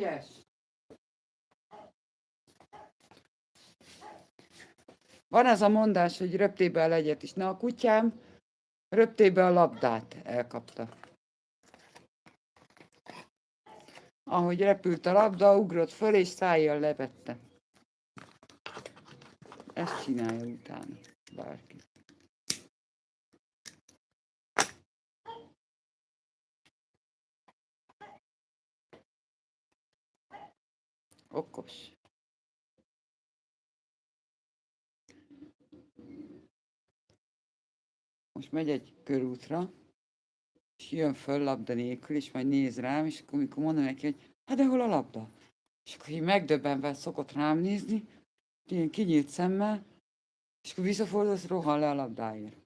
Ügyes. Van az a mondás, hogy röptébe a legyet is. Na a kutyám röptébe a labdát elkapta. Ahogy repült a labda, ugrott föl és szájjal levette. Ezt csinálja utána bárki. Okos. Most megy egy körútra, és jön föl labda nélkül, és majd néz rám, és akkor mikor mondom neki, hogy hát de hol a labda? És akkor így megdöbbenve szokott rám nézni, ilyen kinyílt szemmel, és akkor visszafordul, és rohan le a labdáért.